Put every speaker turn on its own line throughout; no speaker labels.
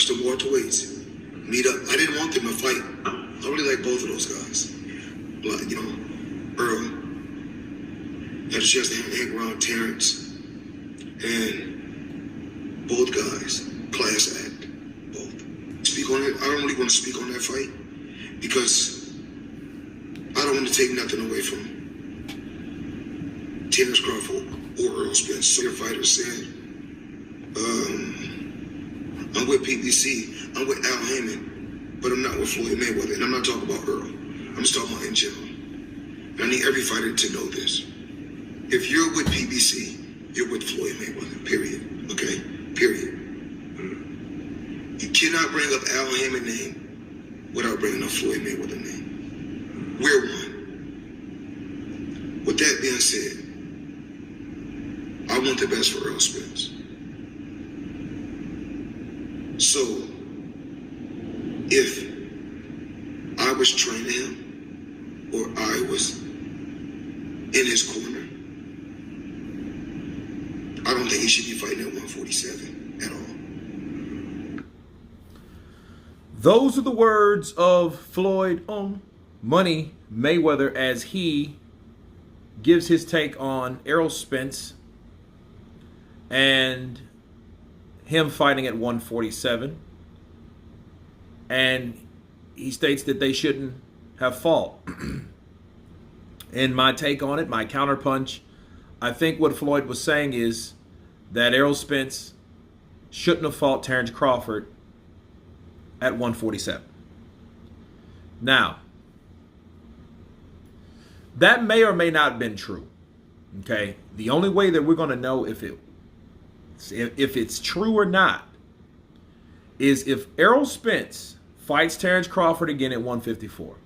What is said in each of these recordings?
watch the welterweights meet up. I didn't want them to fight. I really like both of those guys. Like, you know, Errol. Had a chance to hang around Terrence. And both guys, class act. Both. Speak on it. I don't really want to speak on that fight because I don't want to take nothing away from Terrence Crawford or Errol Spence. So your fighter said, I'm with PBC, I'm with Al Heyman, but I'm not with Floyd Mayweather. And I'm not talking about Errol. I'm just talking about in general. And I need every fighter to know this. If you're with PBC, you're with Floyd Mayweather, period. Okay? Period. You cannot bring up Al Heyman's name without bringing up Floyd Mayweather's name. We're one. With that being said, I want the best for Errol Spence. So, if I was training him or I was in his corner, I don't think he should be fighting at 147 at all.
Those are the words of Floyd Money Mayweather as he gives his take on Errol Spence and him fighting at 147. And he states that they shouldn't have fought. And my take on it, my counterpunch, I think what Floyd was saying is that Errol Spence shouldn't have fought Terrence Crawford at 147. Now, that may or may not have been true. Okay? The only way that we're going to know if it's true or not is if Errol Spence fights Terrence Crawford again at 154.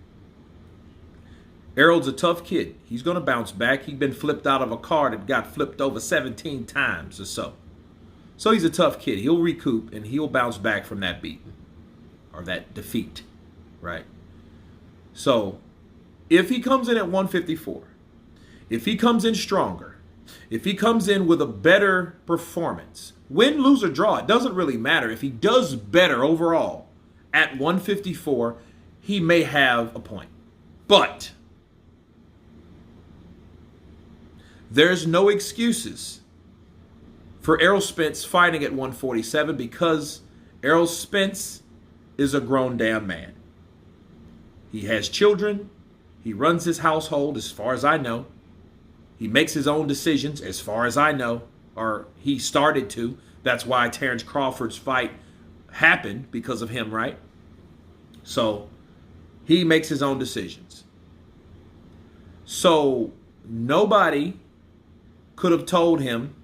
Errol's a tough kid. He's going to bounce back. He's been flipped out of a car that got flipped over 17 times or so. So he's a tough kid. He'll recoup and he'll bounce back from that beating or that defeat, right? So if he comes in at 154, if he comes in stronger, if he comes in with a better performance, win, lose, or draw, it doesn't really matter. If he does better overall at 154, he may have a point. But there's no excuses for Errol Spence fighting at 147 because Errol Spence is a grown damn man. He has children. He runs his household as far as I know. He makes his own decisions as far as I know, or he started to. That's why Terrence Crawford's fight happened, because of him, right? So he makes his own decisions. So nobody could have told him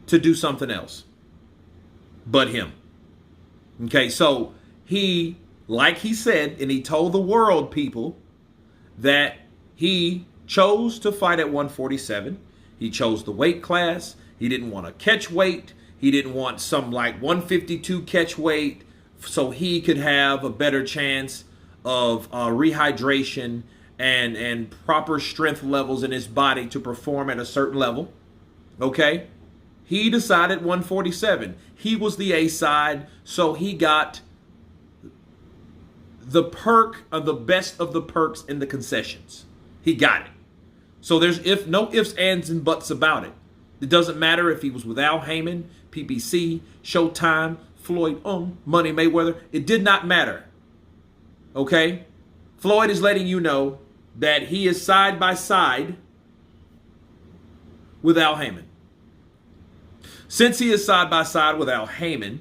to do something else but him. Okay, so he, like he said, and he told the world, people, that he chose to fight at 147. He chose the weight class. He didn't want to catch weight. He didn't want some like 152 catch weight so he could have a better chance of rehydration and proper strength levels in his body to perform at a certain level. Okay? He decided 147. He was the A side, so he got the perk of the best of the perks in the concessions. He got it. So there's no ifs, ands, and buts about it. It doesn't matter if he was with Al Heyman, PBC, Showtime, Floyd, Money Mayweather. It did not matter. Okay? Floyd is letting you know that he is side by side with Al Heyman. Since he is side by side with Al Heyman,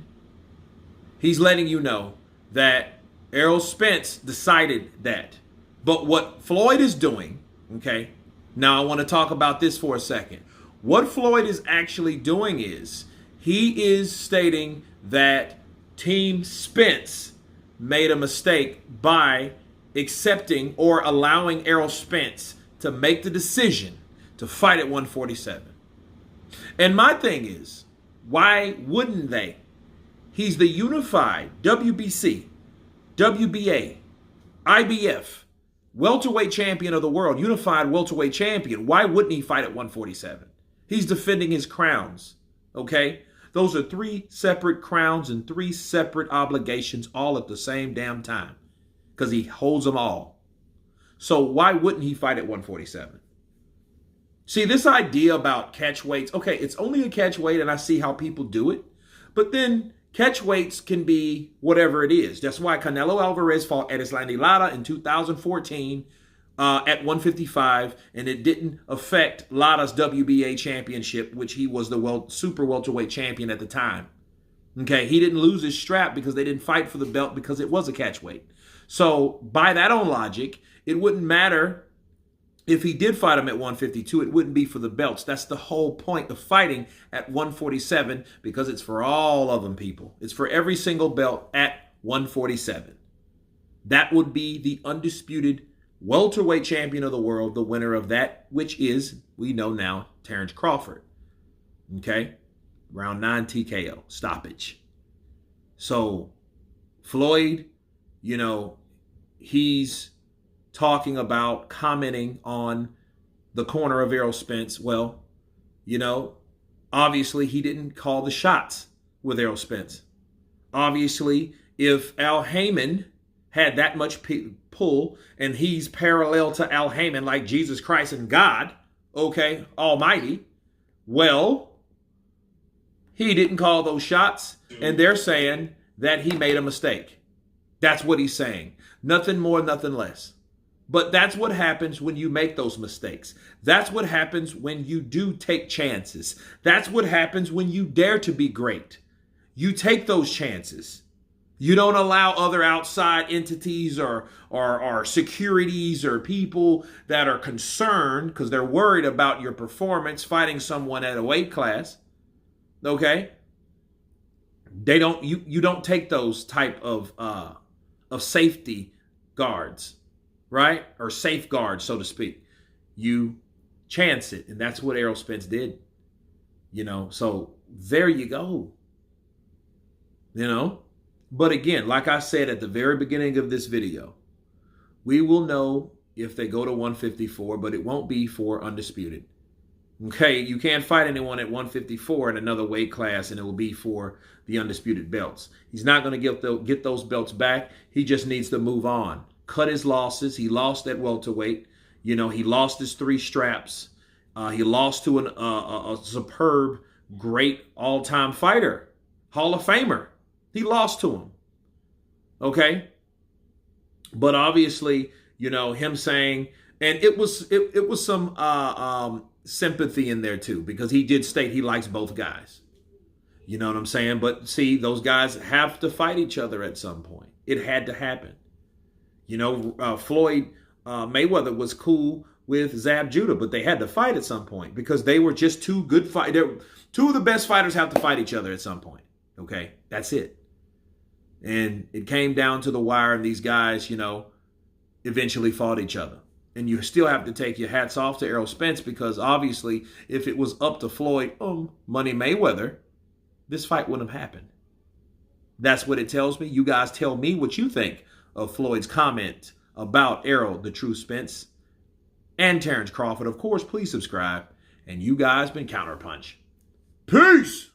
he's letting you know that Errol Spence decided that. But what Floyd is doing, okay, now I want to talk about this for a second. What Floyd is actually doing is he is stating that Team Spence made a mistake by accepting or allowing Errol Spence to make the decision to fight at 147. And my thing is, why wouldn't they? He's the unified WBC, WBA, IBF, welterweight champion of the world, unified welterweight champion. Why wouldn't he fight at 147? He's defending his crowns, okay? Those are 3 separate crowns and 3 separate obligations all at the same damn time because he holds them all. So why wouldn't he fight at 147? See, this idea about catch weights, okay, it's only a catch weight and I see how people do it, but then catch weights can be whatever it is. That's why Canelo Alvarez fought Erislandy Lara in 2014 at 155, and it didn't affect Lara's WBA championship, which he was the super welterweight champion at the time. Okay, he didn't lose his strap because they didn't fight for the belt because it was a catch weight. So by that own logic, it wouldn't matter if he did fight him at 152, it wouldn't be for the belts. That's the whole point of fighting at 147 because it's for all of them, people. It's for every single belt at 147. That would be the undisputed welterweight champion of the world, the winner of that, which is, we know now, Terrence Crawford. Okay? Round 9 TKO, stoppage. So, Floyd, he's talking about, commenting on the corner of Errol Spence. Well, obviously he didn't call the shots with Errol Spence. Obviously, if Al Haymon had that much pull and he's parallel to Al Haymon like Jesus Christ and God, okay, Almighty, well, he didn't call those shots and they're saying that he made a mistake. That's what he's saying. Nothing more, nothing less. But that's what happens when you make those mistakes. That's what happens when you do take chances. That's what happens when you dare to be great. You take those chances. You don't allow other outside entities or securities or people that are concerned because they're worried about your performance fighting someone at a weight class. Okay? You don't take those type of safety guards. Right? Or safeguard, so to speak. You chance it. And that's what Errol Spence did. So there you go. But again, like I said at the very beginning of this video, we will know if they go to 154, but it won't be for undisputed. Okay? You can't fight anyone at 154 in another weight class, and it will be for the undisputed belts. He's not going to get those belts back. He just needs to move on. Cut his losses. He lost at welterweight. He lost his 3 straps. He lost to a superb, great all-time fighter, Hall of Famer. He lost to him. Okay? But obviously, him saying, and it was some sympathy in there too, because he did state he likes both guys. You know what I'm saying? But see, those guys have to fight each other at some point. It had to happen. Floyd Mayweather was cool with Zab Judah, but they had to fight at some point because they were just 2 good fighters. 2 of the best fighters have to fight each other at some point. Okay, that's it. And it came down to the wire, and these guys, eventually fought each other. And you still have to take your hats off to Errol Spence because obviously, if it was up to Floyd, Money Mayweather, this fight wouldn't have happened. That's what it tells me. You guys tell me what you think of Floyd's comment about Errol, the true Spence, and Terrence Crawford. Of course, please subscribe. And you guys been Counterpunch. Peace!